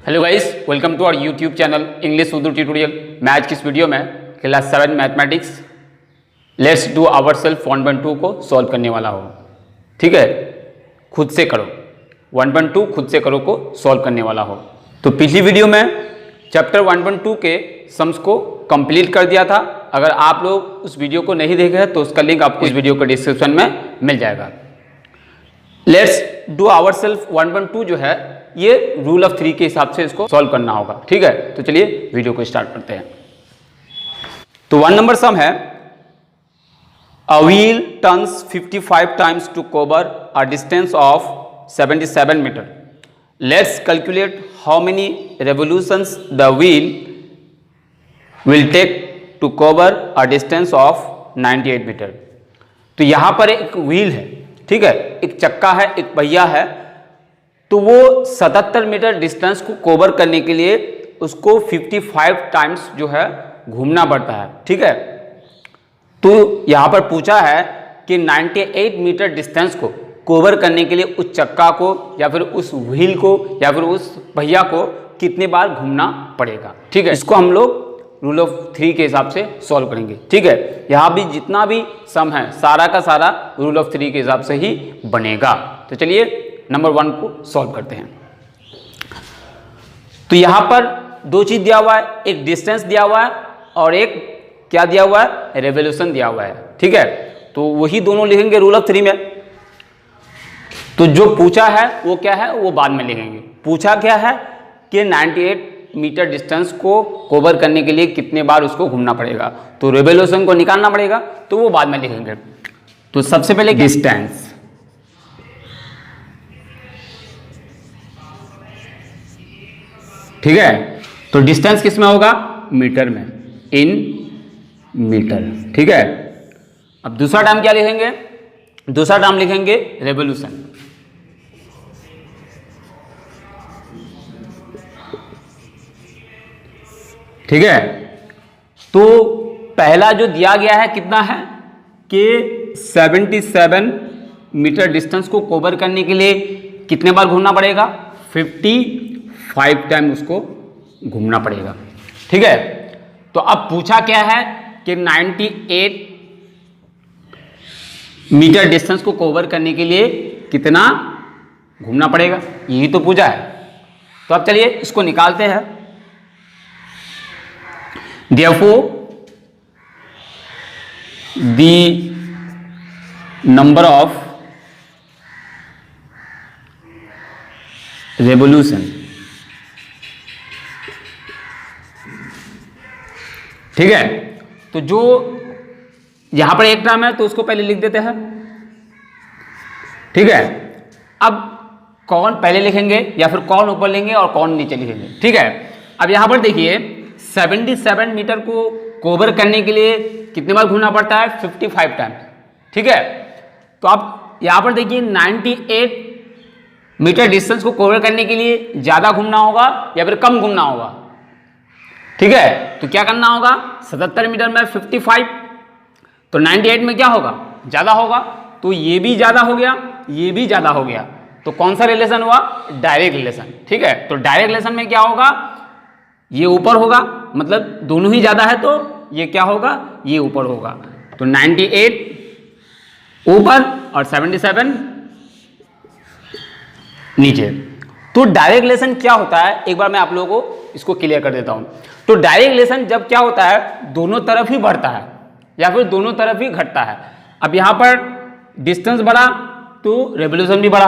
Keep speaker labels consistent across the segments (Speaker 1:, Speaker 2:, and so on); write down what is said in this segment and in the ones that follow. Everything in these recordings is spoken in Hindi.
Speaker 1: Hello guys, welcome to our YouTube channel English Urdu tutorial. मैं आज की इस वीडियो में class 7 mathematics let's do our self 1.2 को सॉल्व करने वाला हूँ। ठीक है, खुद से करो 1.2 खुद से करो को सॉल्व करने वाला हो। तो पिछली वीडियो में चैप्टर 1.2 के सम्स को कंप्लीट कर दिया था। अगर आप लोग उस वीडियो को नहीं देखे हैं तो उसका लिंक आपको इस वीडियो के डिस्क्रिप्शन में मिल जाएगा। लेट्स डू आवर सेल्फ 1.2 जो है ये रूल ऑफ 3 के हिसाब से इसको सॉल्व करना होगा। ठीक है, तो चलिए वीडियो को स्टार्ट करते हैं। तो 1 नंबर सम है, a wheel turns 55 times to cover a distance of 77 metre. Let's calculate how many revolutions the wheel will take to cover a distance of 98 metre. तो यहां पर एक व्हील है, ठीक है, एक चक्का है, एक पहिया है। तो वो 77 मीटर डिस्टेंस को कवर करने के लिए उसको 55 टाइम्स जो है घूमना पड़ता है। ठीक है, तो यहां पर पूछा है कि 98 मीटर डिस्टेंस को कवर करने के लिए उस चक्का को या फिर उस व्हील को या फिर उस पहिया को कितने बार घूमना पड़ेगा। ठीक है, इसको हम लोग रूल ऑफ 3 के हिसाब से सॉल्व करेंगे। ठीक है, यहाँ भी जितना भी सम है सारा का सारा रूल ऑफ 3 के हिसाब से ही बनेगा। तो चलिए नंबर 1 को सॉल्व करते हैं। तो यहाँ पर दो चीज दिया हुआ है, एक डिस्टेंस दिया हुआ है और एक क्या दिया हुआ है, रेवोल्यूशन दिया हुआ है। ठीक है, तो वही दोनों लिखेंगे रूल ऑफ 3 में। तो जो पूछा है वो क्या है वो बाद में लिखेंगे। पूछा क्या है कि 98 मीटर डिस्टेंस को कवर करने के लिए कितने बार उसको घूमना पड़ेगा, तो रेवोल्यूशन को निकालना पड़ेगा, तो वो बाद में लिखेंगे। तो सबसे पहले डिस्टेंस, ठीक है, तो डिस्टेंस किस में होगा, मीटर में, इन मीटर। ठीक है, अब दूसरा टर्म क्या लिखेंगे, दूसरा टर्म लिखेंगे रेवोल्यूशन। ठीक है, तो पहला जो दिया गया है कितना है कि 77 मीटर डिस्टेंस को कवर करने के लिए कितने बार घूमना पड़ेगा, 55 टाइम उसको घूमना पड़ेगा। ठीक है, तो अब पूछा क्या है कि 98 मीटर डिस्टेंस को कवर करने के लिए कितना घूमना पड़ेगा, यही तो पूछा है। तो अब चलिए इसको निकालते हैं। Therefore, the number of revolution, ठीक है, तो जो यहां पर एक टर्म है तो उसको पहले लिख देते हैं। ठीक है, अब कौन पहले लिखेंगे या फिर कौन ऊपर लेंगे और कौन नीचे लिखेंगे। ठीक है, अब यहां पर देखिए 77 मीटर को कवर करने के लिए कितने बार घूमना पड़ता है, 55 टाइम्स। ठीक है, तो आप यहां पर देखिए 98 मीटर डिस्टेंस को कवर करने के लिए ज्यादा घूमना होगा या फिर कम घूमना होगा। ठीक है, तो क्या करना होगा, 77 मीटर में 55, तो 98 में क्या होगा, ज्यादा होगा, तो ये भी ज्यादा हो गया, ये भी ज्यादा हो गया, तो कौन सा रिलेशन हुआ, डायरेक्ट रिलेशन। ठीक है, तो डायरेक्ट रिलेशन में क्या होगा, ये ऊपर होगा, मतलब दोनों ही ज्यादा है तो ये क्या होगा, ये ऊपर होगा। तो 98 ऊपर और 77 नीचे। तो डायरेक्ट रिलेशन क्या होता है, एक बार मैं आप लोगों को इसको क्लियर कर देता हूं। तो डायरेक्ट रिलेशन जब क्या होता है, दोनों तरफ ही बढ़ता है या फिर दोनों तरफ ही घटता है। अब यहां पर डिस्टेंस बढ़ा तो रेवोल्यूशन भी बढ़ा।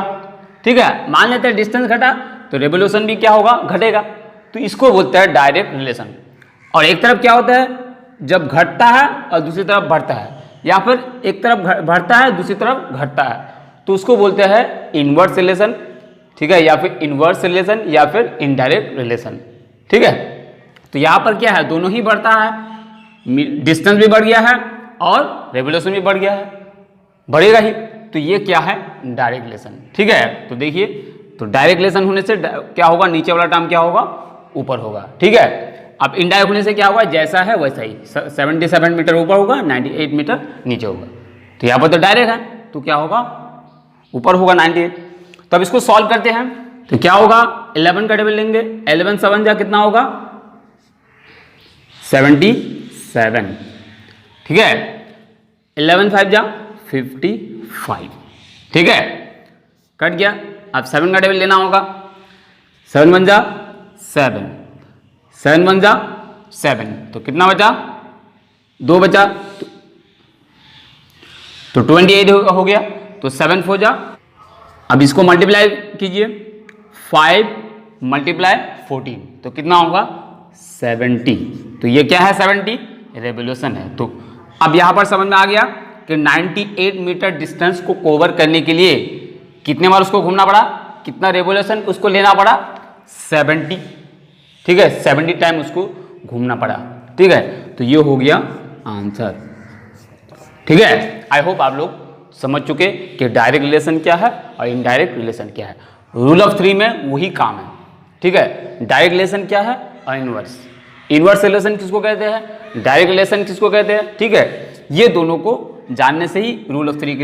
Speaker 1: ठीक है, मान लेते हैं डिस्टेंस घटा तो रेवोल्यूशन भी क्या होगा, घटेगा। तो इसको बोलते हैं डायरेक्ट रिलेशन। और एक तरफ क्या होता है, जब घटता है और दूसरी तरफ बढ़ता है, या फिर एक तरफ बढ़ता है दूसरी तरफ घटता है, तो उसको बोलते हैं इनवर्स रिलेशन। ठीक है, या फिर इनवर्स रिलेशन या फिर इनडायरेक्ट रिलेशन। ठीक है, तो यहां पर क्या है, दोनों ही बढ़ता है, डिस्टेंस भी बढ़ गया है और रेवोल्यूशन भी बढ़ गया है, बढ़ेगा ही। तो ये क्या है, डायरेक्ट रिलेशन। ठीक है, तो देखिए, तो डायरेक्ट रिलेशन होने से क्या होगा, नीचे वाला टर्म क्या होगा, ऊपर होगा। ठीक है, अब इनडायरेक्ट होने से क्या होगा, जैसा है वैसा ही, 77 मीटर ऊपर होगा, 98 मीटर नीचे होगा। तो यहाँ पर तो डायरेक्ट है तो क्या होगा, ऊपर होगा 98। तो अब इसको सॉल्व करते हैं। तो क्या होगा, 11 का टेबल लेंगे, 11 7 जा कितना होगा 77, ठीक है। 11 5 जा 55, ठीक है, कट गया। अब 7 का टेबल लेना होगा, 7 1 जा 7, 7 1 जा 7, तो कितना बचा 2 बचा, तो 28 हो गया। तो 7 4 जा, अब इसको मल्टीप्लाई कीजिए, 5 × 14, तो कितना होगा 70। तो ये क्या है 70, रेवोल्यूशन है। तो अब यहां पर समझ में आ गया कि 98 मीटर डिस्टेंस को कवर करने के लिए कितने बार उसको घूमना पड़ा, कितना रेवोल्यूशन उसको लेना पड़ा 70, ठीक है, 70 टाइम उसको घूमना पड़ा, ठीक है। तो ये हो गया आंसर, ठीक है। आई होप आप लोग समझ चुके कि डायरेक्ट रिलेशन क्या है और इनडायरेक्ट रिलेशन क्या है। रूल ऑफ 3 में वही काम है, ठीक है। डायरेक्ट रिलेशन क्या है और इनवर्स रिलेशन किसको कहते हैं, डायरेक्ट रिलेशन किसको कहते हैं, ठीक है। ये दोनों को जानने से ही रूल ऑफ 3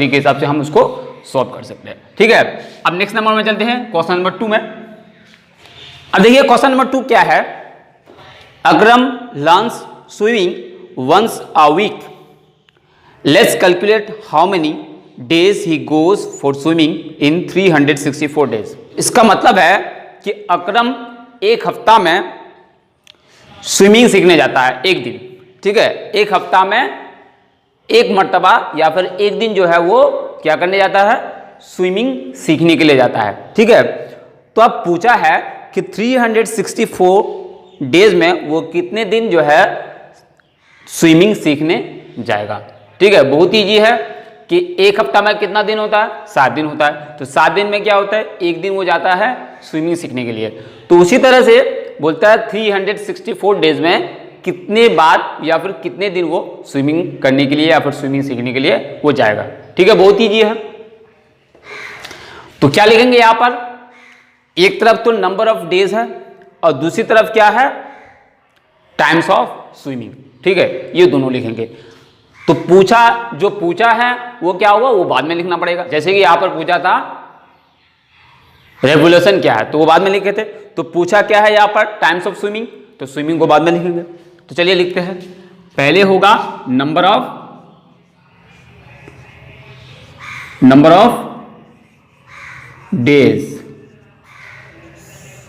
Speaker 1: के हिसाब से हम उसको सॉल्व कर सकते हैं, ठीक है। अब नेक्स्ट नंबर में चलते हैं, क्वेश्चन नंबर 2 में। अब देखिए क्वेश्चन नंबर 2 क्या है, Akram learns swimming once a week, let's calculate how many days he goes for swimming in 364 days. इसका मतलब है कि अकरम एक हफ्ता में स्विमिंग सीखने जाता है, एक दिन, ठीक है। एक हफ्ता में एक मर्तबा या फिर एक दिन जो है वो क्या करने जाता है, स्विमिंग सीखने के लिए जाता है, ठीक है। तो अब पूछा है कि 364 डेज में वो कितने दिन जो है स्विमिंग सीखने जाएगा, ठीक है। बहुत ईजी है कि एक हफ्ता में कितना दिन होता है, 7 दिन होता है। तो 7 दिन में क्या होता है, एक दिन वो जाता है स्विमिंग सीखने के लिए। तो उसी तरह से बोलता है 364 डेज में कितने बार या फिर कितने दिन वो स्विमिंग करने के लिए या फिर स्विमिंग सीखने के लिए वो जाएगा, ठीक है। बहुत ईजी है। तो क्या लिखेंगे यहां पर, एक तरफ तो नंबर ऑफ डेज है और दूसरी तरफ क्या है, टाइम्स ऑफ स्विमिंग, ठीक है। ये दोनों लिखेंगे। तो जो पूछा है वो क्या होगा, वो बाद में लिखना पड़ेगा। जैसे कि यहां पर पूछा था रेवोल्यूशन क्या है, तो वो बाद में लिखे थे। तो पूछा क्या है यहां पर, टाइम्स ऑफ स्विमिंग, तो स्विमिंग को बाद में लिखेंगे। तो चलिए लिखते हैं। पहले होगा नंबर ऑफ डेज,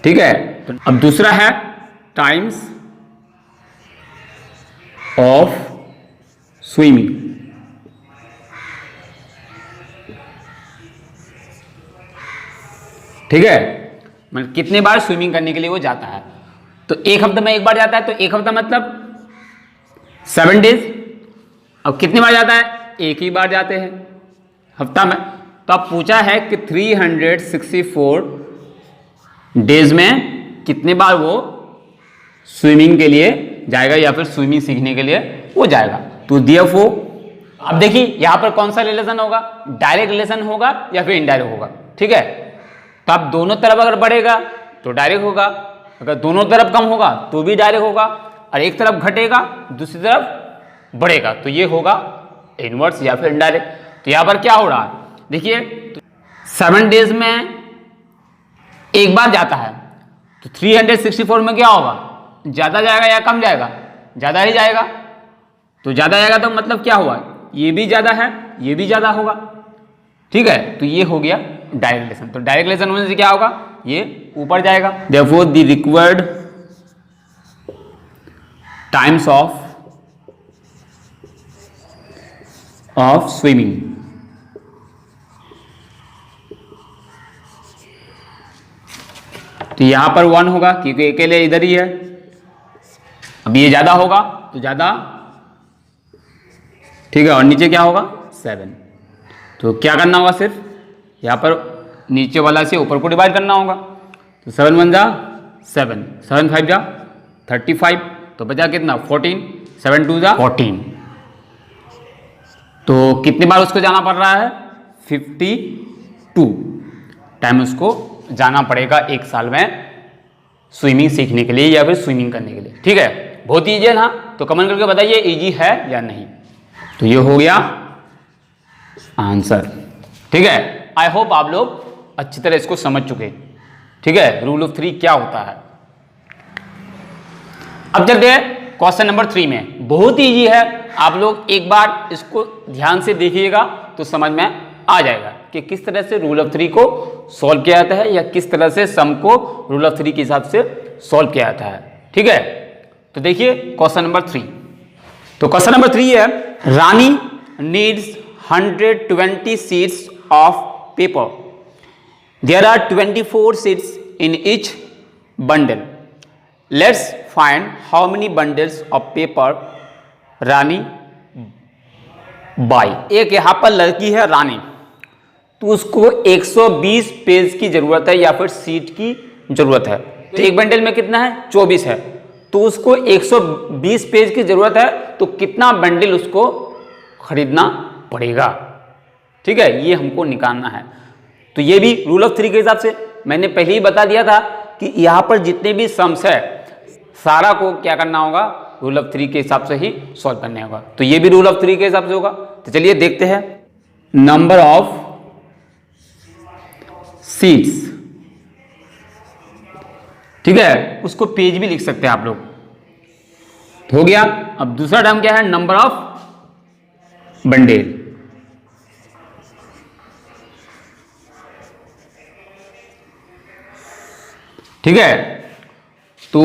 Speaker 1: ठीक है। तो अब दूसरा है टाइम्स ऑफ स्विमिंग, ठीक है। मतलब कितने बार स्विमिंग करने के लिए वो जाता है। तो एक हफ्ते में एक बार जाता है, तो एक हफ्ता मतलब 7 डेज। अब कितनी बार जाता है, एक ही बार जाते हैं हफ्ता में। तो अब पूछा है कि 364 डेज में कितने बार वो स्विमिंग के लिए जाएगा या फिर स्विमिंग सीखने के लिए वो जाएगा। तो देयरफॉर अब देखिए यहां पर कौन सा रिलेशन होगा, डायरेक्ट रिलेशन होगा या फिर इनडायरेक्ट होगा, ठीक है। तो अब दोनों तरफ अगर बढ़ेगा तो डायरेक्ट होगा, अगर दोनों तरफ कम होगा तो भी डायरेक्ट होगा, और एक तरफ घटेगा दूसरी तरफ बढ़ेगा तो ये होगा इनवर्स या फिर इनडायरेक्ट। तो यहां पर क्या हो रहा है, देखिए 7 डेज में एक बार जाता है, तो 364 में क्या होगा, ज्यादा जाएगा या कम जाएगा, ज्यादा ही जाएगा। तो ज्यादा जाएगा तो मतलब क्या हुआ, ये भी ज्यादा है ये भी ज्यादा होगा, ठीक है। तो ये हो गया डायरेक्ट रिलेशन। तो डायरेक्ट रिलेशन होने से क्या होगा, ये ऊपर जाएगा। Therefore the required times of swimming तो यहां पर 1 होगा क्योंकि अकेले इधर ही है। अब ये ज्यादा होगा तो ज्यादा, ठीक है, और नीचे क्या होगा 7। तो क्या करना होगा, सिर्फ यहां पर नीचे वाला से ऊपर को डिवाइड करना होगा। तो 7 1 जा 7, 7 5 जा 35, तो बचा कितना 14, 7 2 जा 14। तो कितनी बार उसको जाना पड़ रहा है, 52 टाइम उसको जाना पड़ेगा एक साल में स्विमिंग सीखने के लिए या फिर स्विमिंग करने के लिए, ठीक है। बहुत ईजी है ना, तो कमेंट करके बताइए ईजी है या नहीं। तो ये हो गया आंसर, ठीक है। आई होप आप लोग अच्छी तरह इसको समझ चुके। ठीक है, रूल ऑफ थ्री क्या होता है। अब चलते हैं क्वेश्चन नंबर 3 में। बहुत ईजी है, आप लोग एक बार इसको ध्यान से देखिएगा तो समझ में आ जाएगा कि किस तरह से रूल ऑफ थ्री को सॉल्व किया जाता है या किस तरह से सम को रूल ऑफ थ्री के हिसाब से सॉल्व किया जाता है। ठीक है, तो देखिए क्वेश्चन नंबर 3। तो क्वेश्चन नंबर 3 है, Rani needs 120 sheets of paper. There are 24 sheets in each bundle. Let's find how many bundles of paper Rani buy. एक यहाँ पर लड़की है रानी, तो उसको 120 पेज की जरूरत है या फिर सीट की जरूरत है। तो एक बंडल में कितना है, 24 है, तो उसको 120 पेज की जरूरत है, तो कितना बंडल उसको खरीदना पड़ेगा। ठीक है, ये हमको निकालना है। तो ये भी रूल ऑफ थ्री के हिसाब से मैंने पहले ही बता दिया था कि यहाँ पर जितने भी सम्स है सारा को क्या करना होगा, रूल ऑफ थ्री के हिसाब से ही सॉल्व करने होगा। तो ये भी रूल ऑफ थ्री के हिसाब से होगा। तो चलिए देखते हैं। नंबर ऑफ सीट्स, ठीक है, उसको पेज भी लिख सकते हैं आप लोग, हो गया। अब दूसरा टर्म क्या है, नंबर ऑफ बंडल। ठीक है, तो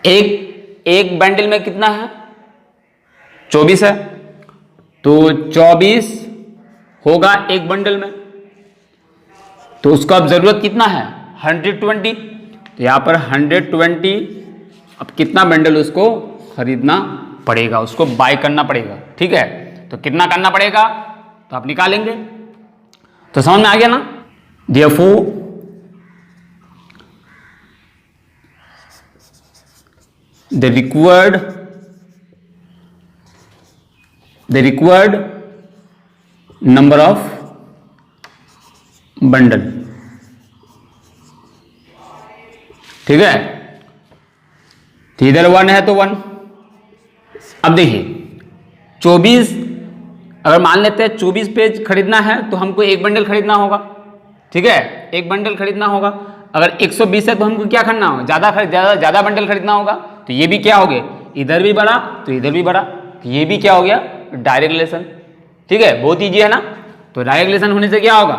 Speaker 1: एक बंडल में कितना है, 24 है, तो 24 होगा एक बंडल में, तो उसको अब जरूरत कितना है, 120। तो यहां पर 120, अब कितना बंडल उसको खरीदना पड़ेगा, उसको बाय करना पड़ेगा। ठीक है, तो कितना करना पड़ेगा तो आप निकालेंगे। तो समझ में आ गया ना। Therefore the required number of bundle। ठीक है, तो इधर 1 है तो 1। अब देखिए 24, अगर मान लेते हैं 24 पेज खरीदना है तो हमको एक बंडल खरीदना होगा। ठीक है, एक बंडल खरीदना होगा। अगर 120 है तो हमको क्या करना होगा, ज्यादा बंडल खरीदना होगा। तो ये भी क्या हो गया, इधर भी बढ़ा तो इधर भी बढ़ा, तो ये भी क्या हो गया, डायरेक्ट रिलेशन। ठीक है, बहुत ईजी है ना। तो डायरेक्ट रिलेशन होने से क्या होगा,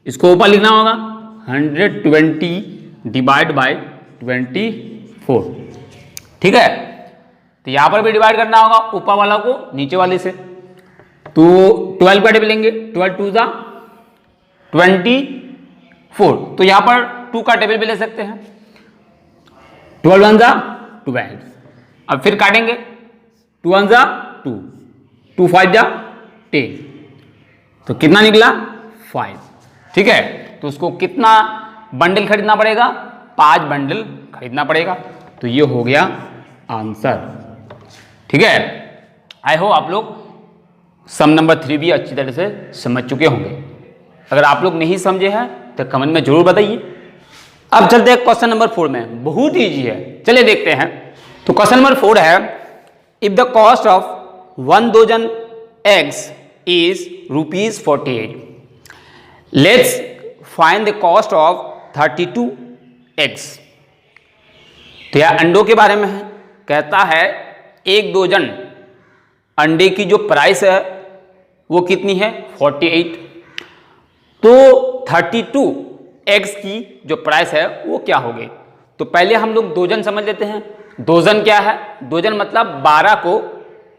Speaker 1: इसको ऊपर लिखना होगा 120 डिवाइड बाय 24। ठीक है, तो यहां पर भी डिवाइड करना होगा ऊपर वाला को नीचे वाले से। तो 12 का टेबल लेंगे, 12 2 जा 24। तो यहां पर 2 का टेबल भी ले सकते हैं, 12 1 जा 12। अब फिर काटेंगे, 2 1 जा 2, 2 5 जा 10, तो कितना निकला 5। ठीक है, तो उसको कितना बंडल खरीदना पड़ेगा, 5 बंडल खरीदना पड़ेगा। तो ये हो गया आंसर। ठीक है, आई होप आप लोग सम नंबर 3 भी अच्छी तरह से समझ चुके होंगे। अगर आप लोग नहीं समझे हैं तो कमेंट में जरूर बताइए। अब चलते हैं क्वेश्चन नंबर 4 में, बहुत ईजी है, चलिए देखते हैं। तो क्वेश्चन नंबर 4 है, if the cost of 1 dozen eggs is ₹48, let's find the cost of 32 eggs. तो यह अंडों के बारे में है, कहता है 1 डजन अंडे की जो प्राइस है वो कितनी है, 48। तो 32 एग्स की जो प्राइस है वो क्या हो गई। तो पहले हम लोग डजन समझ लेते हैं। डजन क्या है, डजन मतलब 12 को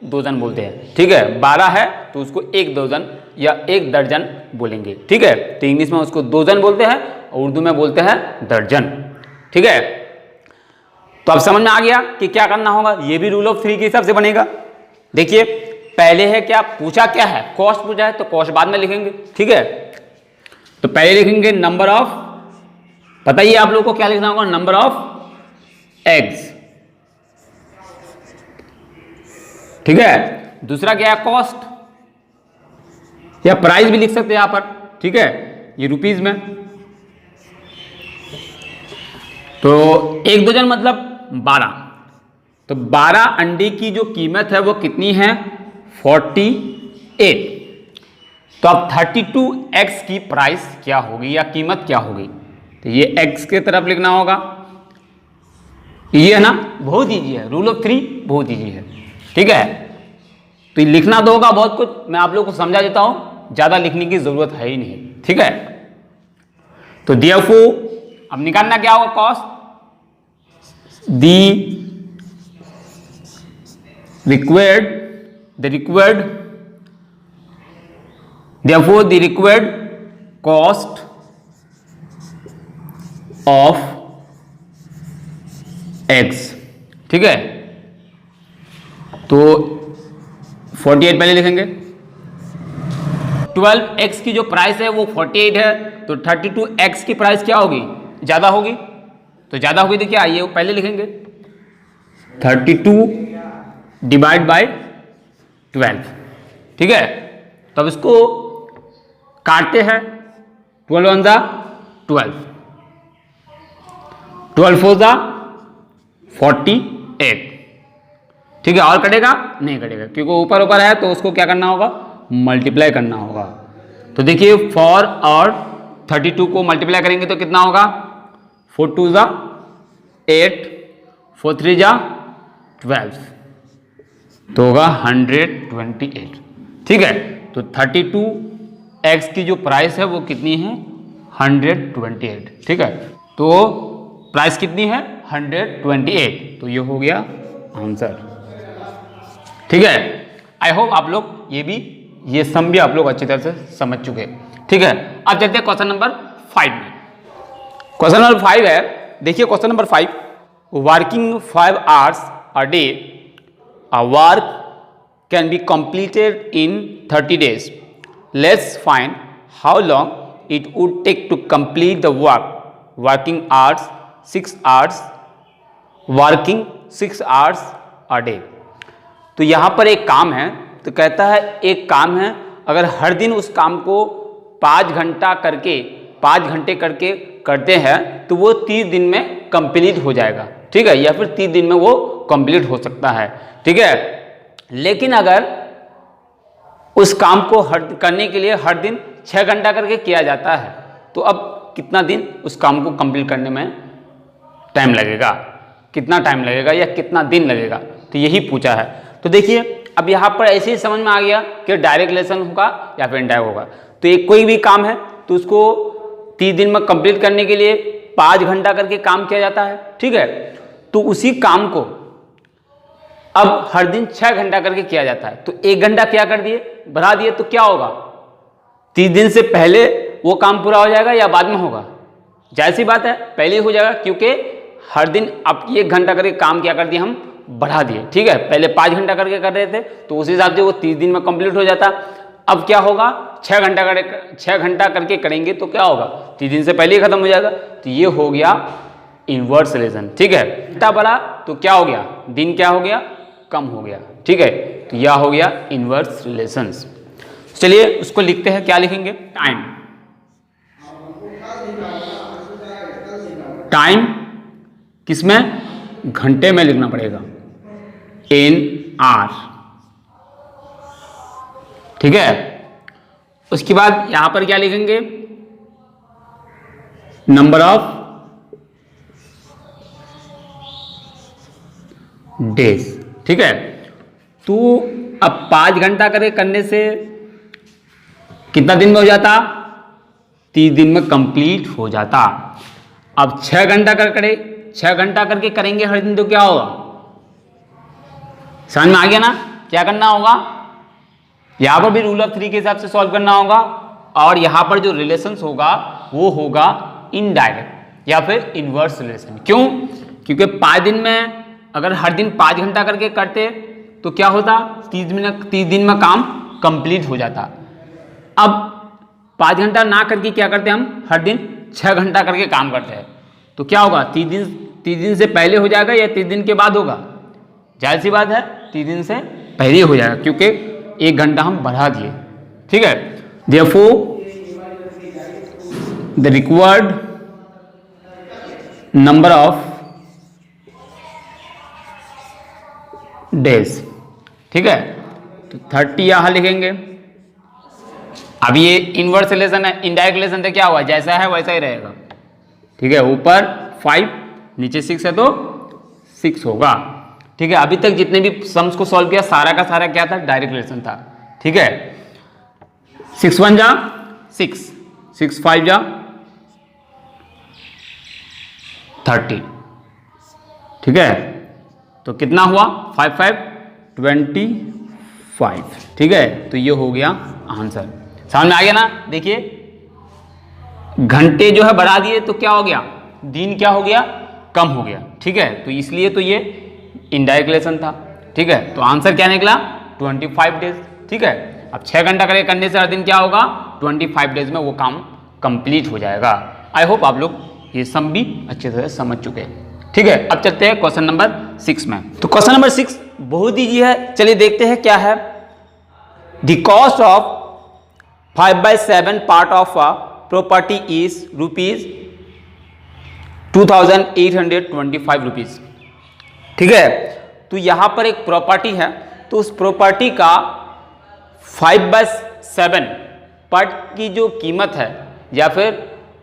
Speaker 1: डजन बोलते हैं। ठीक है, 12 है तो उसको 1 डजन या 1 दर्जन बोलेंगे। ठीक है, तो इंग्लिश में उसको डजन बोलते हैं और उर्दू में बोलते हैं दर्जन। ठीक है, तो अब समझ में आ गया कि क्या करना होगा। ये भी रूल ऑफ 3 के हिसाब से बनेगा। देखिए पहले है क्या, पूछा क्या है, कॉस्ट पूछा है, तो कॉस्ट बाद में लिखेंगे। ठीक है, तो पहले लिखेंगे नंबर ऑफ, बताइए आप लोगों को क्या लिखना होगा, नंबर ऑफ एग्स। ठीक है, दूसरा क्या है, कॉस्ट या प्राइस भी लिख सकते हैं यहां पर। ठीक है, ये रुपीज में। तो 1 डजन मतलब 12, तो 12 अंडे की जो कीमत है वो कितनी है, 48। तो अब 32x की प्राइस क्या होगी या कीमत क्या होगी, तो ये x के तरफ लिखना होगा। ये है ना, बहुत ईजी है, रूल ऑफ 3 बहुत ईजी है, ठीक है। तो लिखना तो होगा बहुत कुछ, मैं आप लोगों को समझा देता हूं, ज्यादा लिखने की जरूरत है ही नहीं, ठीक है। तो therefore अब निकालना क्या होगा, cost therefore the required cost of x, ठीक है। तो 48 पहले लिखेंगे, 12x की जो प्राइस है वो 48 है, तो 32x की प्राइस क्या होगी, ज्यादा होगी। तो ज्यादा होगी तो क्या, ये पहले लिखेंगे 32 डिवाइड बाय 12, ठीक है। तो अब इसको काटते हैं, 12 वन जा 12, 12 फोर जा 48, ठीक है। और कटेगा नहीं कटेगा, क्योंकि ऊपर ऊपर है तो उसको क्या करना होगा, मल्टीप्लाई करना होगा। तो देखिए 4 और 32 को मल्टीप्लाई करेंगे तो कितना होगा, 4 2 जा 8, 4 3 जा 12, तो होगा 128, ठीक है। तो 32x की जो प्राइस है वो कितनी है, 128, ठीक है। तो प्राइस कितनी है, 128, तो ये हो गया आंसर, ठीक है। आई होप आप लोग ये सम भी आप लोग अच्छी तरह से समझ चुके हैं, ठीक है। अब चलते हैं क्वेश्चन नंबर 5 में। क्वेश्चन नंबर 5 है, देखिए question number 5, working 5 hours a day, a work can be completed in 30 days. Let's find how long it would take to complete the work. Working hours 6 hours, working 6 hours a day. तो यहाँ पर एक काम है, तो कहता है एक काम है, अगर हर दिन उस काम को 5 घंटे करके करते हैं तो वो 30 दिन में कंप्लीट हो जाएगा, ठीक है, या फिर 30 दिन में वो कंप्लीट हो सकता है, ठीक है। लेकिन अगर उस काम को करने के लिए हर दिन 6 घंटा करके किया जाता है, तो अब कितना दिन उस काम को कंप्लीट करने में टाइम लगेगा, कितना टाइम लगेगा या कितना दिन लगेगा, तो यही पूछा है। तो देखिए अब यहाँ पर ऐसे ही समझ में आ गया कि डायरेक्ट रिलेशन होगा या फिर इनडायरेक्ट होगा। तो एक कोई भी काम है तो उसको 30 दिन में कंप्लीट करने के लिए 5 घंटा करके काम किया जाता है, ठीक है। तो उसी काम को अब हर दिन 6 घंटा करके किया जाता है, तो 1 घंटा क्या कर दिए, बढ़ा दिए, तो क्या होगा, 30 दिन से पहले वो काम पूरा हो जाएगा या बाद में होगा, जाहिर सी बात है पहले हो जाएगा, क्योंकि हर दिन अब 1 घंटा करके काम क्या कर दिया, हम बढ़ा दिए, ठीक है। पहले 5 घंटा करके कर रहे थे तो उस हिसाब से वो 30 दिन में कंप्लीट हो जाता। अब क्या होगा, 6 घंटा करके करेंगे तो क्या होगा, 30 दिन से पहले ही खत्म हो जाएगा। तो ये हो गया इनवर्स रिलेशन, ठीक है। घंटा बढ़ा तो क्या हो गया, दिन क्या हो गया, कम हो गया, ठीक है। तो यह हो गया इनवर्स रिलेशंस। चलिए उसको लिखते हैं, क्या लिखेंगे, टाइम किसमें, घंटे में लिखना पड़ेगा, इन आर, ठीक है। उसके बाद यहां पर क्या लिखेंगे, नंबर ऑफ डेज, ठीक है। तो अब 5 घंटा करने से कितना दिन में हो जाता, 30 दिन में कंप्लीट हो जाता। अब 6 घंटा 6 घंटा करके करेंगे हर दिन तो क्या होगा, समझ में आ गया ना, क्या करना होगा, यहां पर भी रूल ऑफ 3 के हिसाब से सॉल्व करना होगा, और यहां पर जो रिलेशंस होगा वो होगा इनडायरेक्ट या फिर इनवर्स रिलेशन। क्यों, क्योंकि 5 दिन में अगर हर दिन 5 घंटा करके करते तो क्या होता, 30 दिन में काम कंप्लीट हो जाता। अब 5 घंटा ना करके क्या करते हम, हर दिन 6 घंटा करके काम करते हैं, तो क्या होगा, 30 दिन से पहले of जाएगा या 30 दिन के बाद होगा, जाहिर सी बात है 30 दिन से पहले हो जाएगा, क्योंकि 1 घंटा हम बढ़ा दिए, ठीक है। Therefore the required number of days, ठीक है। तो 30 यहां लिखेंगे, अब ये इनवर्स रिलेशन है, इनडायरेक्ट रिलेशन से क्या हुआ, जैसा है वैसा ही रहेगा। ठीक है, ऊपर 5 नीचे 6 है तो 6 होगा। ठीक है, अभी तक जितने भी सम्स को सॉल्व किया सारा का सारा क्या था, डायरेक्ट रिलेशन था। ठीक है, 6 1 जा 6, 6 5 जा 30। ठीक है, तो कितना हुआ, 5 5 25। ठीक है, तो ये हो गया आंसर। समझ में आ गया ना। देखिए घंटे जो है बढ़ा दिए तो क्या हो गया, दिन क्या हो गया, कम हो गया। ठीक है, तो इसलिए तो ये इनडायरेक्ट रिलेशन था। ठीक है, तो आंसर क्या निकला, 25 डेज। ठीक है, अब 6 घंटा करने से हर दिन क्या होगा, 25 डेज में वो काम कंप्लीट हो जाएगा। आई होप आप लोग ये सम भी अच्छे तरह समझ चुके हैं। ठीक है, अब चलते हैं क्वेश्चन नंबर 6 में। तो क्वेश्चन नंबर 6 बहुत ईजी है, चलिए देखते हैं क्या है। The cost of 5/7 part of a property is ₹2825 rupees. ठीक है, तो यहां पर एक प्रॉपर्टी है, तो उस प्रॉपर्टी का 5/7 पार्ट की जो कीमत है या फिर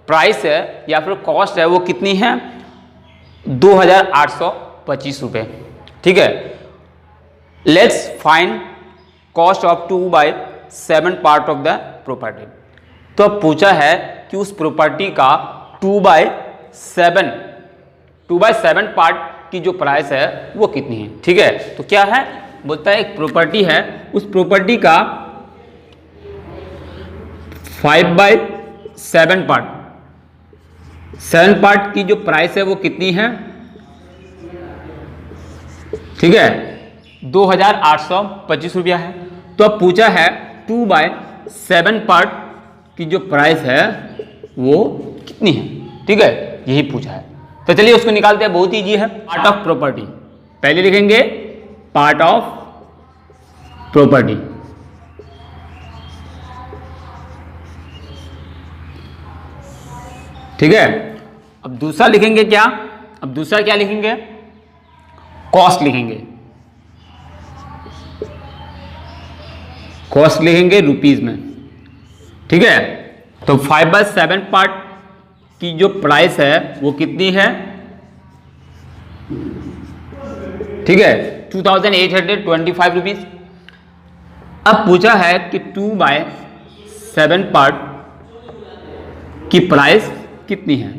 Speaker 1: प्राइस है या फिर कॉस्ट है वो कितनी है, 2825 रुपये। ठीक है, let's find cost of 2/7 part of the property. तो अब पूछा है कि उस प्रॉपर्टी का 2/7 पार्ट की जो प्राइस है वो कितनी है। ठीक है, तो क्या है, बोलता है एक प्रॉपर्टी है, उस प्रॉपर्टी का 5/7 पार्ट, 7 पार्ट की जो प्राइस है वो कितनी है। ठीक है, 2825 रुपया है। तो अब पूछा है 2/7 पार्ट की जो प्राइस है वो कितनी है। ठीक है, यही पूछा है, तो चलिए उसको निकालते हैं। बहुत ईजी है। पार्ट ऑफ प्रॉपर्टी, पहले लिखेंगे पार्ट ऑफ प्रॉपर्टी। ठीक है, अब दूसरा लिखेंगे क्या, अब दूसरा क्या लिखेंगे, कॉस्ट लिखेंगे। कॉस्ट लिखेंगे रुपीज में। ठीक है, तो 5/7 पार्ट की जो प्राइस है वो कितनी है। ठीक है, 2825 रुपीज। अब पूछा है कि 2/7 पार्ट की प्राइस कितनी है।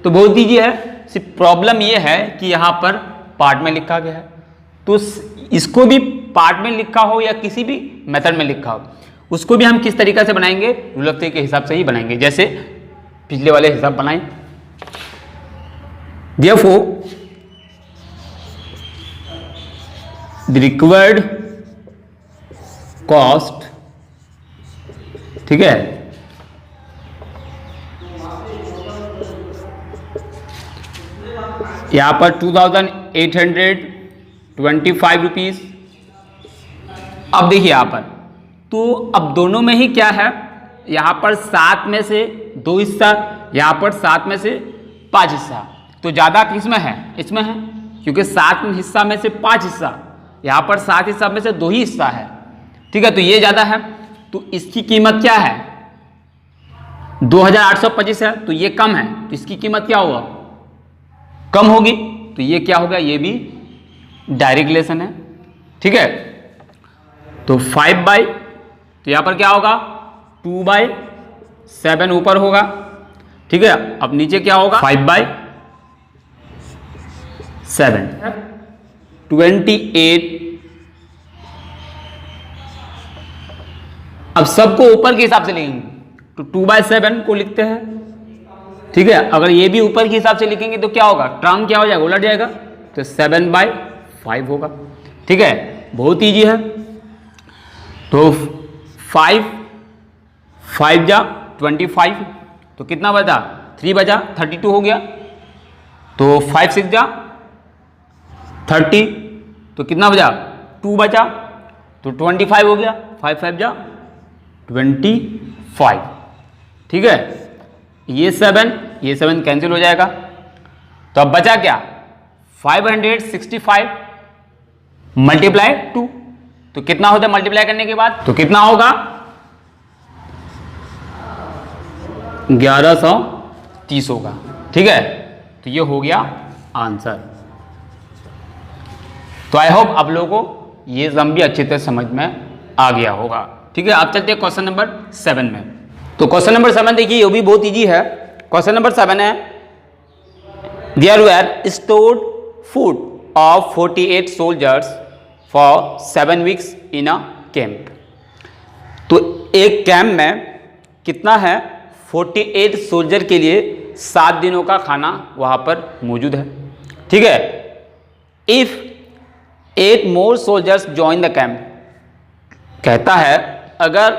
Speaker 1: तो बहुत ईजी है, सिर्फ प्रॉब्लम ये है कि यहां पर पार्ट में लिखा गया है, तो इसको भी पार्ट में लिखा हो या किसी भी मेथड में लिखा हो, उसको भी हम किस तरीके से बनाएंगे, रूल ऑफ थ्री के हिसाब से ही बनाएंगे, जैसे पिछले वाले हिसाब बनाएं। Therefore, the required cost, ठीक है, यहां पर 2825 रुपीज। अब देखिए यहां पर, तो अब दोनों में ही क्या है, यहां पर 7 में से 2 हिस्सा, यहां पर 7 में से 5 हिस्सा, तो ज्यादा किसमें है, इसमें है, क्योंकि 7 हिस्सा में से 5 हिस्सा, यहां पर 7 हिस्सा में से 2 ही हिस्सा है। ठीक है, तो ये ज्यादा है, तो इसकी कीमत क्या है, 2825 है, तो ये कम है, तो इसकी कीमत क्या होगा, कम होगी, तो ये क्या होगा, ये भी डायरेक्ट रिलेशन है। ठीक है, तो 5 तो यहां पर क्या होगा, 2/7 ऊपर होगा। ठीक है, अब नीचे क्या होगा, 5/7, 28। अब सबको ऊपर के हिसाब से लिखेंगे, तो 2/7 को लिखते हैं। ठीक है, अगर ये भी ऊपर के हिसाब से लिखेंगे तो क्या होगा, टर्म क्या हो जाएगा, उलट जाएगा, तो 7/5 होगा। ठीक है, बहुत इजी है। तो 5 जा 25, तो कितना बचा, 3 बचा, 32 हो गया। तो 5 6 जा 30, तो कितना बचा, 2 बचा, तो 25 हो गया, 5 5 जा 25। ठीक है, ये 7 कैंसिल हो जाएगा, तो अब बचा क्या, 565 मल्टीप्लाई 2, तो कितना होता है मल्टीप्लाई करने के बाद, तो कितना होगा 1130 होगा। ठीक है, तो ये हो गया आंसर। तो आई होप आप लोगों को ये सम भी अच्छी तरह समझ में आ गया होगा। ठीक है, आप चलते हैं क्वेश्चन नंबर 7 में। तो क्वेश्चन नंबर 7 देखिए, ये भी बहुत इजी है। क्वेश्चन नंबर 7 है, there were stored food of 48 soldiers for 7 weeks in a camp. तो एक कैंप में कितना है, 48 सोल्जर के लिए 7 दिनों का खाना वहाँ पर मौजूद है। ठीक है, if 8 more soldiers join the camp, कहता है अगर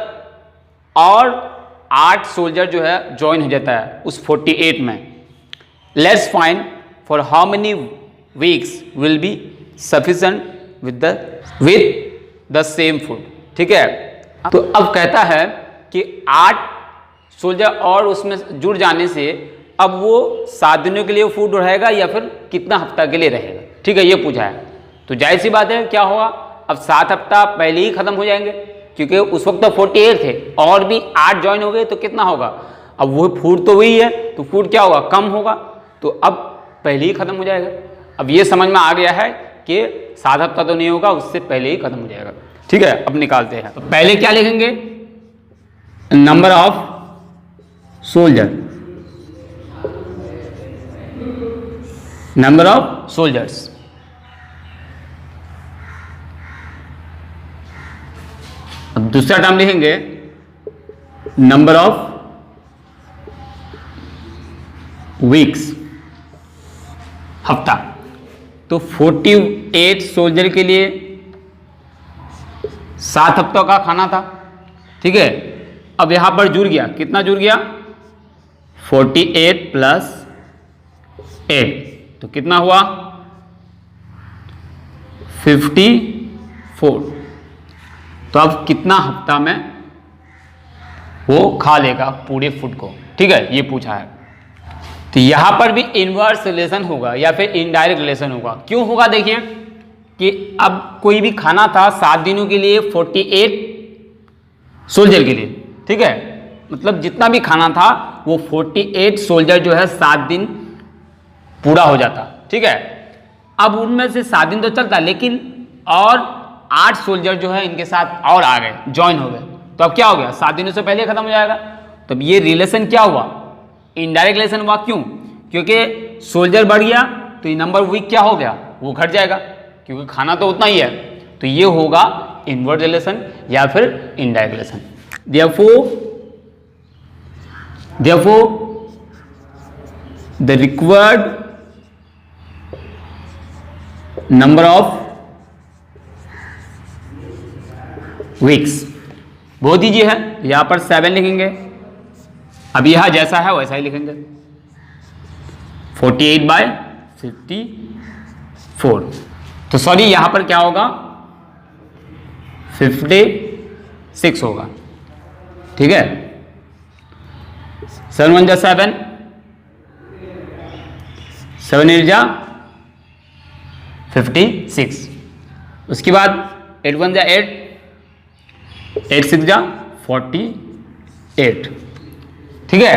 Speaker 1: और 8 सोल्जर जो है ज्वाइन हो जाता है उस 48 में, let's find for how many weeks will be sufficient with the same food. ठीक है, तो अब कहता है कि 8 सोल्जर और उसमें जुड़ जाने से अब वो 7 दिनों के लिए फूड रहेगा या फिर कितना हफ्ता के लिए रहेगा। ठीक है, ये पूछा है। तो जाहिर सी बात है क्या होगा, अब 7 हफ्ता पहले ही खत्म हो जाएंगे, क्योंकि उस वक्त तो 48 थे और भी 8 ज्वाइन हो गए तो कितना होगा, अब वो फूड तो वही है, तो फूड क्या होगा, कम होगा, तो अब पहले ही खत्म हो जाएगा। अब ये समझ में आ गया है कि 7 हफ्ता तो नहीं होगा, उससे पहले ही खत्म हो जाएगा। ठीक है, अब निकालते हैं। तो पहले क्या लिखेंगे, number of soldier, number of soldiers. अब दूसरा टर्म लिखेंगे नंबर ऑफ वीक्स, हफ्ता। तो 48 सोल्जर के लिए 7 हफ्तों का खाना था। ठीक है, अब यहां पर जुड़ गया, कितना जुड़ गया, 48 प्लस 8, तो कितना हुआ 54। तो अब कितना हफ्ता में वो खा लेगा पूरे फूड को। ठीक है, ये पूछा है। तो यहां पर भी इनवर्स रिलेशन होगा या फिर इनडायरेक्ट रिलेशन होगा। क्यों होगा, देखिए कि अब कोई भी खाना था 7 दिनों के लिए 48 सोल्जर के लिए। ठीक है, मतलब जितना भी खाना था वो 48 सोल्जर जो है 7 दिन पूरा हो जाता। ठीक है, अब उनमें से 7 दिन तो चलता, लेकिन और 8 सोल्जर जो है इनके साथ और आ गए, ज्वाइन हो गए, तो अब क्या हो गया, 7 दिनों से पहले खत्म हो जाएगा। तो अब ये रिलेशन क्या हुआ, इनडायरेक्ट रिलेशन हुआ। क्यों, क्योंकि सोल्जर बढ़ गया तो ये नंबर वीक क्या हो गया, वो घट जाएगा, क्योंकि खाना तो उतना ही है। तो ये होगा इनवर्स रिलेशन या फिर indirect relation. Therefore, the required number of weeks, बहुत ईजी है। यहां पर 7 लिखेंगे, अब यहां जैसा है वैसा ही लिखेंगे, 48/54। तो सॉरी, यहां पर क्या होगा, 56 होगा। ठीक है, 7 1 जा 7, 7 8 जा 56, उसके बाद 8 1 जा 8, 8 6 जा 48। ठीक है,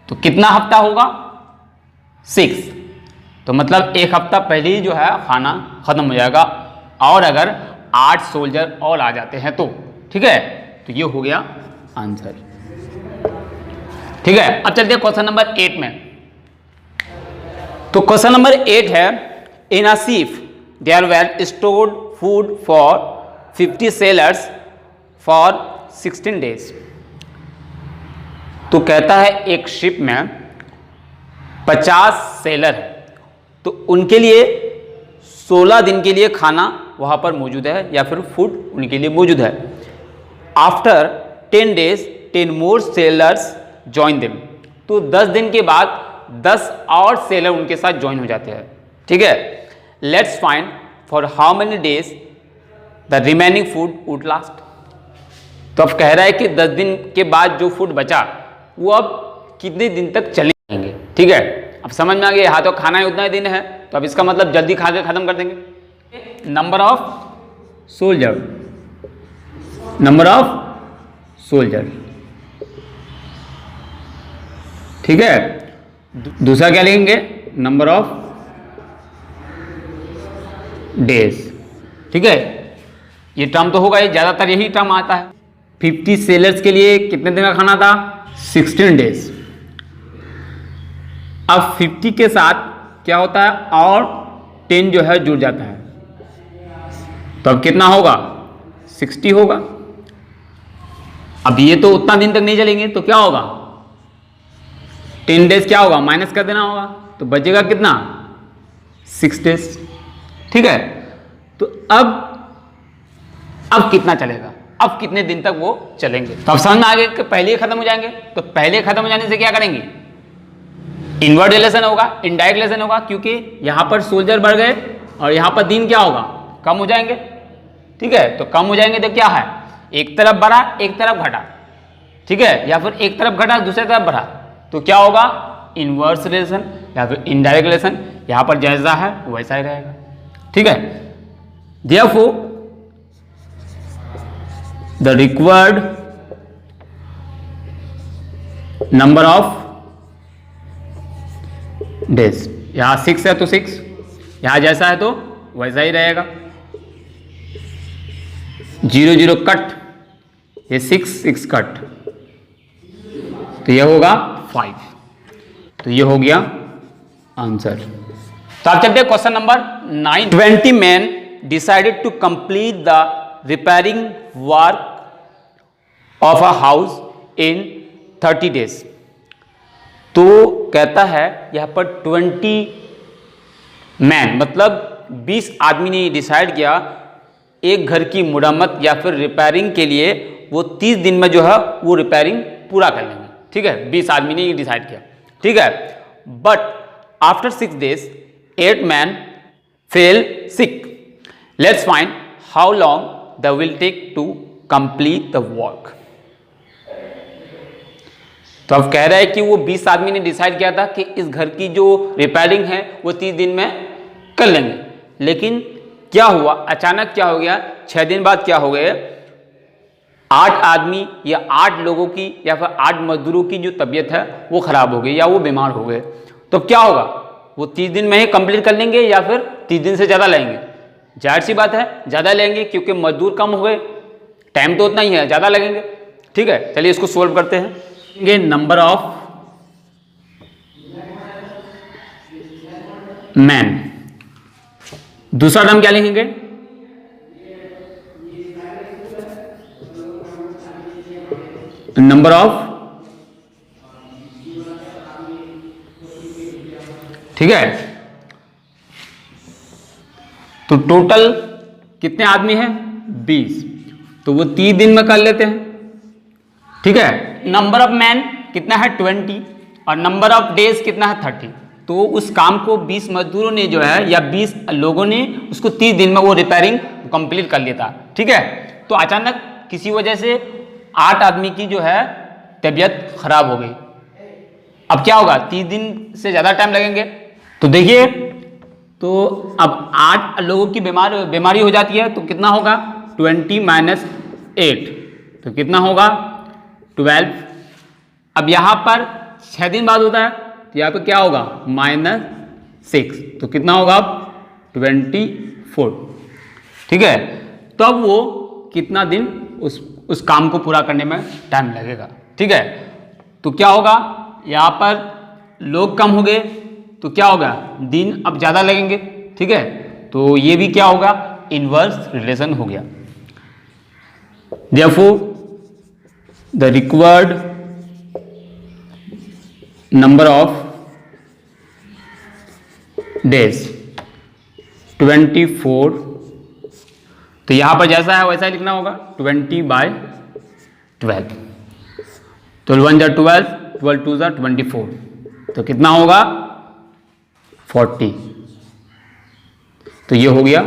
Speaker 1: तो कितना हफ्ता होगा, 6। तो मतलब एक हफ्ता पहले ही जो है खाना खत्म हो जाएगा, और अगर 8 सोल्जर और आ जाते हैं तो। ठीक है, तो ये हो गया आंसर। ठीक है, अब चलते हैं क्वेश्चन नंबर 8 में। तो क्वेश्चन नंबर 8 है, in a ship there were stored food for 50 sailors for 16 days. तो कहता है एक शिप में 50 सेलर है, तो उनके लिए 16 दिन के लिए खाना वहाँ पर मौजूद है या फिर फूड उनके लिए मौजूद है। आफ्टर 10 डेज 10 मोर सेलर्स ज्वाइन देम। तो 10 दिन के बाद 10 और सेलर उनके साथ ज्वाइन हो जाते हैं। ठीक है, let's find for how many days the remaining food would last. तो अब कह रहा है कि 10 दिन के बाद जो फूड बचा वो अब कितने दिन तक चलेंगे। ठीक है, अब समझ में आ गया, यहाँ तो खाना ही उतना ही दिन है, तो अब इसका मतलब जल्दी खा के खत्म कर देंगे। Number of soldier, number of soldier, ठीक है। दूसरा क्या लिखेंगे, नंबर ऑफ डेज। ठीक है, ये टर्म तो होगा, ये ज़्यादातर यही टर्म आता है। 50 सेलर्स के लिए कितने दिन का खाना था, 16 डेज। अब 50 के साथ क्या होता है, और 10 जो है जुड़ जाता है, तो अब कितना होगा, 60 होगा। अब ये तो उतना दिन तक नहीं चलेंगे, तो क्या होगा, 10 डेज क्या होगा, माइनस कर देना होगा, तो बचेगा कितना, 6 डेज। ठीक है, तो अब कितना चलेगा, अब कितने दिन तक वो चलेंगे। तो अब समझ में आ गया कि पहले ही खत्म हो जाएंगे, तो पहले खत्म हो जाने से क्या करेंगे, इनवर्ट रिलेशन होगा, इनडायरेक्ट रिलेशन होगा, क्योंकि यहां पर सोल्जर बढ़ गए और यहां पर दिन क्या होगा, कम हो जाएंगे। ठीक है, तो कम हो जाएंगे तो क्या है, एक तरफ बढ़ा एक तरफ घटा। ठीक है, या फिर एक तरफ घटा दूसरी तरफ बढ़ा, तो क्या होगा, इनवर्स रिलेशन या फिर इनडायरेक्ट रिलेशन। यहां पर जैसा है वैसा ही रहेगा। ठीक है, therefore the required number of days, यहां 6 है तो 6, यहां जैसा है तो वैसा ही रहेगा। 0 0 कट, ये 6 6 कट, तो ये होगा 5। तो ये हो गया आंसर। तो आप चलते हैं question number 9। 20 men decided to complete the repairing work of a house in 30 days। तो कहता है यहां पर 20 मैन मतलब 20 आदमी ने डिसाइड किया एक घर की मुरम्मत या फिर रिपेयरिंग के लिए वो 30 दिन में जो है वो रिपेयरिंग पूरा कर लेंगे। ठीक है, 20 आदमी ने ये डिसाइड किया। ठीक है, but after 6 days 8 men fell sick। Let's find how long the will take to complete the work. तो अब कह रहा है कि वो 20 आदमी ने डिसाइड किया था कि इस घर की जो रिपेयरिंग है वो 30 दिन में कर लेंगे, लेकिन क्या हुआ, अचानक क्या हो गया, 6 दिन बाद क्या हो गया, 8 आदमी या 8 लोगों की या फिर 8 मजदूरों की जो तबीयत है वो खराब हो गई या वो बीमार हो गए। तो क्या होगा, वो 30 दिन में ही कंप्लीट कर लेंगे या फिर 30 दिन से ज़्यादा लेंगे। जाहिर सी बात है ज़्यादा लेंगे, क्योंकि मजदूर कम हो गए, टाइम तो उतना ही है, ज़्यादा लगेंगे। ठीक है, चलिए इसको सोल्व करते हैं। ये नंबर ऑफ मैन, दूसरा टर्म क्या लिखेंगे, नंबर ऑफ, ठीक है। तो टोटल कितने आदमी हैं, 20, तो वो 30 दिन में कर लेते हैं। ठीक है, नंबर ऑफ मैन कितना है 20 और नंबर ऑफ डेज कितना है 30। तो उस काम को 20 मजदूरों ने जो है या 20 लोगों ने उसको 30 दिन में वो रिपेयरिंग कंप्लीट कर लिया था। ठीक है, तो अचानक किसी वजह से 8 आदमी की जो है तबीयत खराब हो गई। अब क्या होगा, 30 दिन से ज़्यादा टाइम लगेंगे। तो देखिए, तो अब 8 लोगों की बीमारी हो जाती है, तो कितना होगा, 20 - 8, तो कितना होगा 12। अब यहाँ पर 6 दिन बाद होता है, तो यहाँ पे क्या होगा, -6, तो कितना होगा अब 24। ठीक है, तो अब वो कितना दिन उस काम को पूरा करने में टाइम लगेगा। ठीक है, तो क्या होगा, यहाँ पर लोग कम हो गए तो क्या होगा, दिन अब ज़्यादा लगेंगे। ठीक है, तो ये भी क्या होगा, इनवर्स रिलेशन हो गया। Therefore the required number of days 24। तो यहां पर जैसा है वैसा ही लिखना होगा, 20/12। 12 1 = 12, 12 2 = 24, तो कितना होगा 40। तो ये हो गया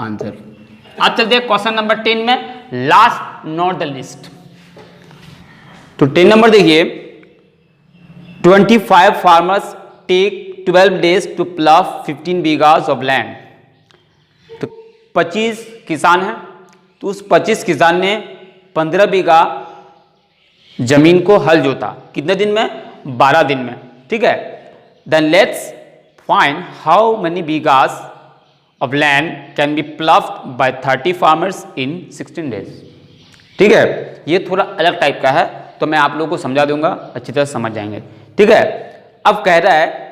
Speaker 1: आंसर। अब चलते हैं क्वेश्चन नंबर 10 में, लास्ट नॉट द लिस्ट। तो 10 नंबर देखिए, 25 farmers take 12 days to plough 15 bighas of land. तो 25 किसान हैं, तो उस 25 किसान ने 15 बीघा जमीन को हल जोता, कितने दिन में, 12 दिन में। ठीक है। Then let's find how many bighas of land can be ploughed by 30 farmers in 16 days. ठीक है, ये थोड़ा अलग टाइप का है, तो मैं आप लोगों को समझा दूंगा, अच्छी तरह समझ जाएंगे। ठीक है, अब कह रहा है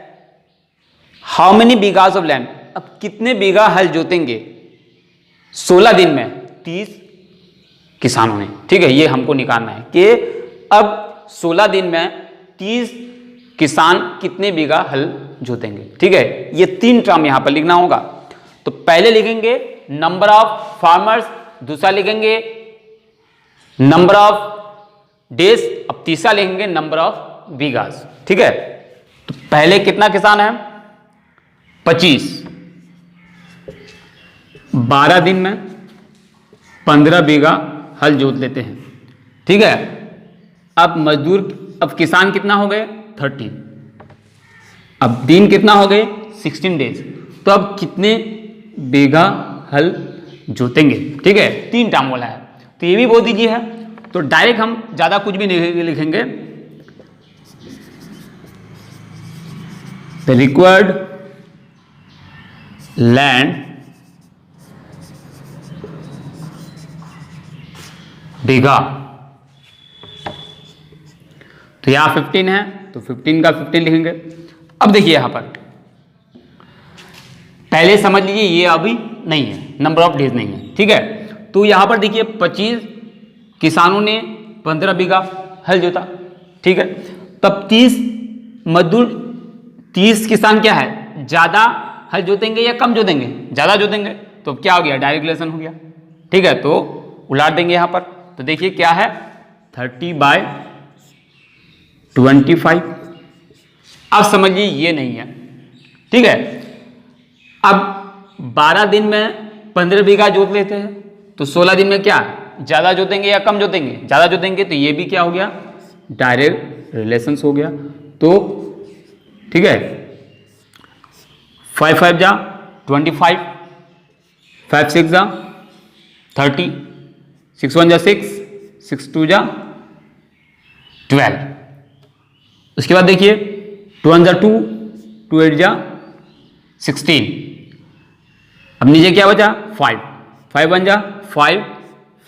Speaker 1: how many bighas of land, अब कितने बीघा हल जोतेंगे 16 दिन में 30 किसानों ने। ठीक है, ये हमको निकालना है कि अब 16 दिन में 30 किसान कितने बीघा हल जोतेंगे। ठीक है, ये 3 टर्म यहां पर लिखना होगा। तो पहले लिखेंगे नंबर ऑफ फार्मर्स, दूसरा लिखेंगे नंबर ऑफ डेज, अब तीसरा लिखेंगे नंबर ऑफ बीघास। ठीक है, तो पहले कितना किसान है 25, 12 दिन में 15 बीघा हल जोत लेते हैं। ठीक है, अब मजदूर, अब किसान कितना हो गए 30, अब दिन कितना हो गए 16 डेज, तो अब कितने बीघा हल जोतेंगे। ठीक है, 3 टर्म वाला है, तो ये भी बोल दीजिए है। तो डायरेक्ट हम ज्यादा कुछ भी नहीं लिखेंगे, द रिक्वायर्ड लैंड बीघा, तो यहां 15 है तो 15 का 15 लिखेंगे। अब देखिए यहां पर पहले समझ लीजिए ये अभी नहीं है, नंबर ऑफ डेज नहीं है। ठीक है, तो यहां पर देखिए 25 किसानों ने 15 बीघा हल जोता। ठीक है, तब 30 मजदूर, 30 किसान क्या है ज्यादा हल जोतेंगे या कम जोतेंगे, ज्यादा जोतेंगे, तो क्या हो गया डायरेक्ट रिलेशन हो गया। ठीक है, तो उलाट देंगे यहां पर, तो देखिए क्या है 30/25। अब समझिए ये नहीं है। ठीक है, अब 12 दिन में 15 बीघा जोत लेते हैं, तो 16 दिन में क्या ज्यादा जोतेंगे या कम जोतेंगे, ज्यादा जोतेंगे, तो ये भी क्या हो गया डायरेक्ट रिलेशंस हो गया। तो ठीक है, 5 5 जा 25, 5 6 जा 30, 6 1 जा 6, 6 2 जा 12। उसके बाद देखिए 2 1 जा 2, 2 8 जा 16। अब नीचे क्या बचा 5, 5 1 जा 5,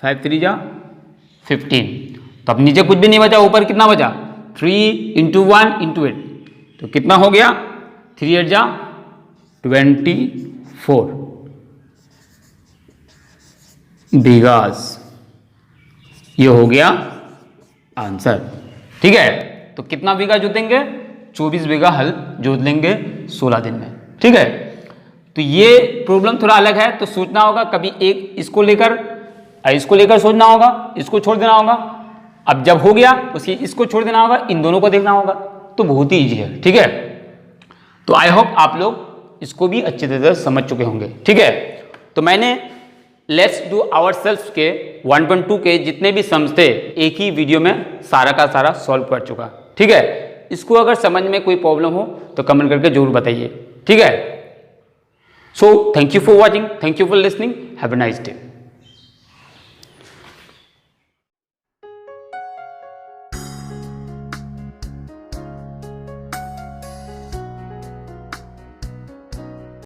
Speaker 1: 5 3 जा 15। तो अब नीचे कुछ भी नहीं बचा, ऊपर कितना बचा 3 × 1 × 8, तो कितना हो गया 3 8 जा 24 बीघास। ये हो गया आंसर। ठीक है, तो कितना बीघा जोतेंगे 24 बीघा हल जोत लेंगे 16 दिन में। ठीक है, तो ये प्रॉब्लम थोड़ा अलग है, तो सोचना होगा कभी एक इसको लेकर सोचना होगा, इसको छोड़ देना होगा। अब जब हो गया उसकी इसको छोड़ देना होगा, इन दोनों को देखना होगा, तो बहुत ही ईजी है। ठीक है, तो आई होप आप लोग इसको भी अच्छी तरह से समझ चुके होंगे। ठीक है, तो मैंने लेट्स डू आवरसेल्फ के 1.2 के जितने भी सम्स थे एक ही वीडियो में सारा का सारा सॉल्व कर चुका। ठीक है, इसको अगर समझ में कोई प्रॉब्लम हो तो कमेंट करके जरूर बताइए। ठीक है, so thank you for watching, thank you for listening, have a nice day.